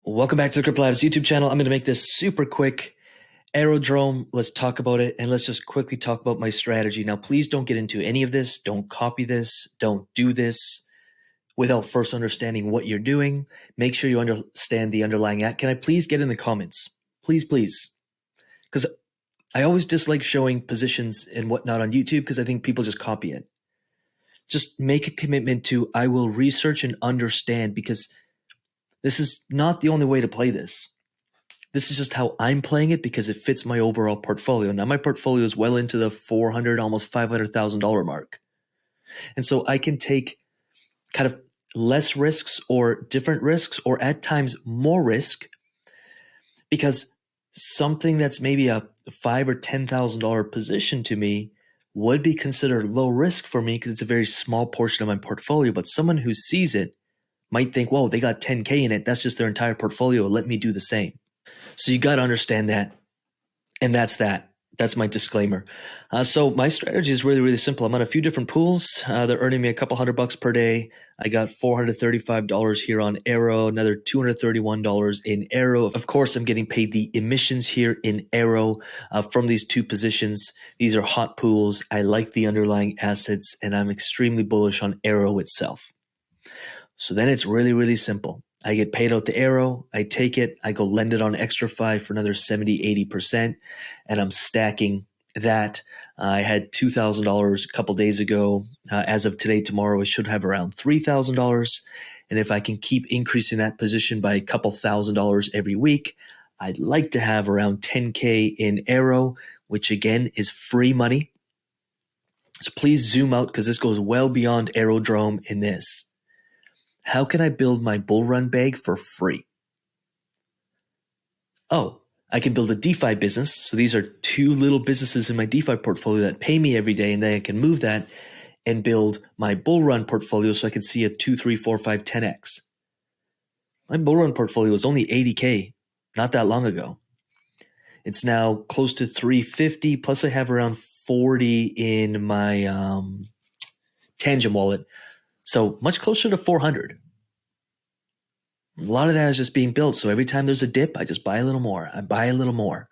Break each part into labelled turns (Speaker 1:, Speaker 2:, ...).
Speaker 1: Welcome back to the CryptoLabs YouTube channel. I'm going to make this super quick. Aerodrome, let's talk about it, and let's just quickly talk about my strategy. Now, please don't get into any of this. Don't copy this. Don't do this without first understanding what you're doing. Make sure you understand the underlying act. Can I please get in the comments? Please, please. Because I always dislike showing positions and whatnot on YouTube because I think people just copy it. Just make a commitment to, I will research and understand, because this is not the only way to play this. This is just how I'm playing it because it fits my overall portfolio. Now my portfolio is well into the $400, almost $500,000 mark. And so I can take kind of less risks or different risks, or at times more risk, because something that's maybe a $5,000 or $10,000 position to me would be considered low risk for me because it's a very small portion of my portfolio. But someone who sees it might think, whoa, they got 10K in it. That's just their entire portfolio. Let me do the same. So you got to understand that. And that's that. That's my disclaimer. So my strategy is really, really simple. I'm on a few different pools. They're earning me a couple $100 per day. I got $435 here on Aero, another $231 in Aero. Of course, I'm getting paid the emissions here in Aero from these two positions. These are hot pools. I like the underlying assets, and I'm extremely bullish on Aero itself. So then it's really, really simple. I get paid out the Aero, I take it, I go lend it on XtraFi for another 70, 80%, and I'm stacking that. I had $2,000 a couple days ago. As of today, tomorrow, I should have around $3,000. And if I can keep increasing that position by a couple $1,000 every week, I'd like to have around 10K in Aero, which again is free money. So please zoom out because this goes well beyond Aerodrome in this. How can I build my bull run bag for free? Oh, I can build a DeFi business. So these are two little businesses in my DeFi portfolio that pay me every day, and then I can move that and build my bull run portfolio so I can see a 2, 3, 4, 5, 10x. My bull run portfolio was only 80K not that long ago. It's now close to 350, plus I have around 40 in my Tangent wallet. So much closer to 400. A lot of that is just being built. So every time there's a dip, I just buy a little more. I buy a little more.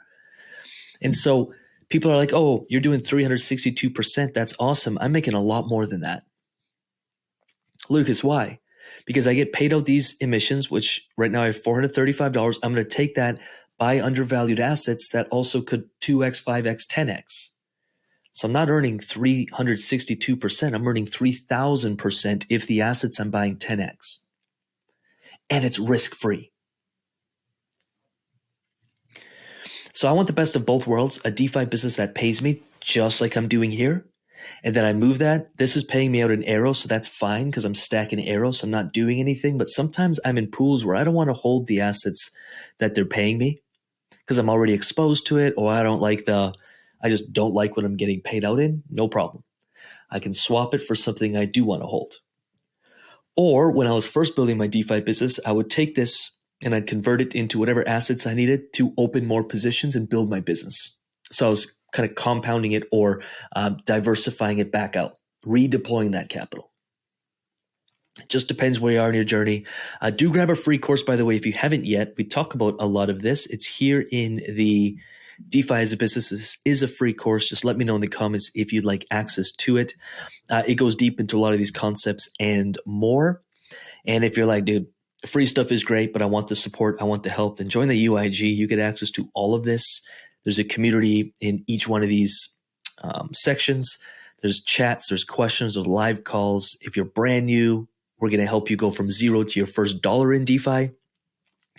Speaker 1: And so people are like, oh, you're doing 362%. That's awesome. I'm making a lot more than that. Lucas, why? Because I get paid out these emissions, which right now I have $435. I'm going to take that, buy undervalued assets that also could 2x, 5x, 10x. So I'm not earning 362%. I'm earning 3,000% if the assets I'm buying 10x. And it's risk-free. So I want the best of both worlds, a DeFi business that pays me just like I'm doing here. And then I move that. This is paying me out in Aero, so that's fine because I'm stacking Aero, so I'm not doing anything. But sometimes I'm in pools where I don't want to hold the assets that they're paying me because I'm already exposed to it, or I just don't like what I'm getting paid out in. No problem. I can swap it for something I do want to hold. Or when I was first building my DeFi business, I would take this and I'd convert it into whatever assets I needed to open more positions and build my business. So I was kind of compounding it or diversifying it back out, redeploying that capital. It just depends where you are in your journey. Do grab a free course, by the way, if you haven't yet. We talk about a lot of this. It's here in the DeFi as a business. This is a free course. Just let me know in the comments if you'd like access to it. It goes deep into a lot of these concepts and more. And if you're like, dude, free stuff is great, but I want the support, I want the help, then join the UIG. You get access to all of this. There's a community in each one of these sections. There's chats, there's questions, there's live calls. If you're brand new, we're going to help you go from zero to your first dollar in DeFi.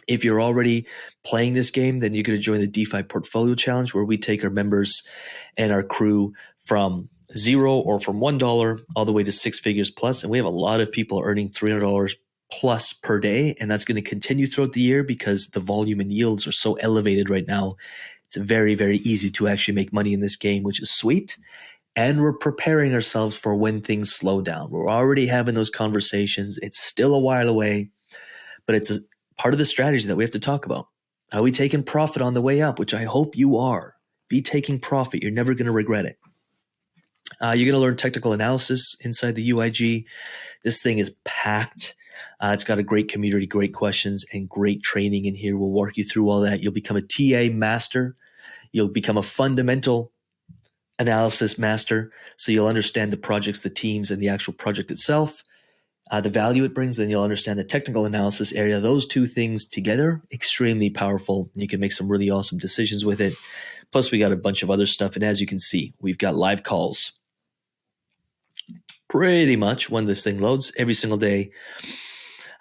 Speaker 1: If you're already playing this game, then you're going to join the DeFi Portfolio Challenge, where we take our members and our crew from zero or from $1 all the way to 6 figures plus. And we have a lot of people earning $300 plus per day. And that's going to continue throughout the year because the volume and yields are so elevated right now. It's very, very easy to actually make money in this game, which is sweet. And we're preparing ourselves for when things slow down. We're already having those conversations. It's still a while away, but it's a part of the strategy that we have to talk about. Are we taking profit on the way up, which I hope you are. Be taking profit. You're never going to regret it. You're going to learn technical analysis inside the UIG. This thing is packed. It's got a great community, great questions, and great training in here. We'll walk you through all that. You'll become a TA master. You'll become a fundamental analysis master. So you'll understand the projects, the teams, and the actual project itself, the value it brings. Then you'll understand the technical analysis area. Those two things together, extremely powerful. You can make some really awesome decisions with it. Plus, we got a bunch of other stuff. And as you can see, we've got live calls pretty much when this thing loads every single day,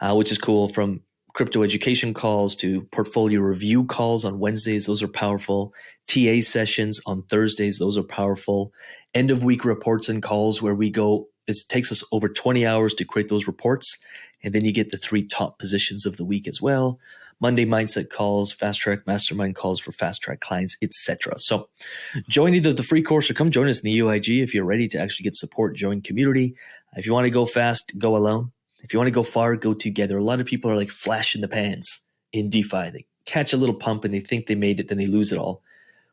Speaker 1: which is cool, from crypto education calls to portfolio review calls on Wednesdays. Those are powerful. TA sessions on Thursdays. Those are powerful. End of week reports and calls where we go. It takes us over 20 hours to create those reports. And then you get the 3 top positions of the week as well. Monday mindset calls, fast track mastermind calls for fast track clients, etc. So join either the free course or come join us in the UIG if you're ready to actually get support, join community. If you want to go fast, go alone. If you want to go far, go together. A lot of people are like flash in the pans in DeFi. They catch a little pump and they think they made it, then they lose it all.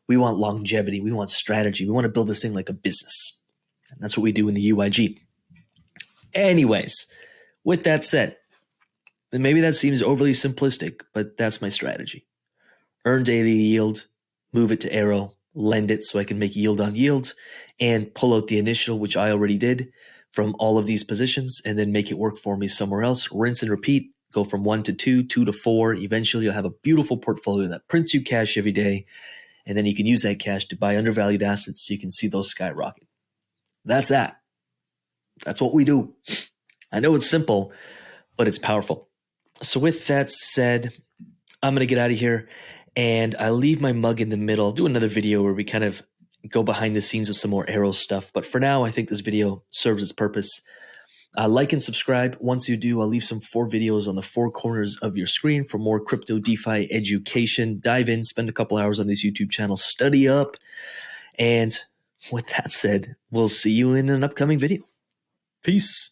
Speaker 1: We want longevity. We want strategy. We want to build this thing like a business. And that's what we do in the UIG. Anyways, with that said, and maybe that seems overly simplistic, but that's my strategy. Earn daily yield, move it to aero, lend it so I can make yield on yield, and pull out the initial, which I already did, from all of these positions, and then make it work for me somewhere else. Rinse and repeat, go from 1 to 2, 2 to 4. Eventually, you'll have a beautiful portfolio that prints you cash every day, and then you can use that cash to buy undervalued assets so you can see those skyrocket. That's that. That's what we do. I know it's simple, but it's powerful. So with that said, I'm going to get out of here, and I leave my mug in the middle. I'll do another video where we kind of go behind the scenes of some more aero stuff. But for now, I think this video serves its purpose. Like and subscribe. Once you do, I'll leave some 4 videos on the 4 corners of your screen for more crypto DeFi education. Dive in, spend a couple hours on this YouTube channel, study up. And with that said, we'll see you in an upcoming video. Peace.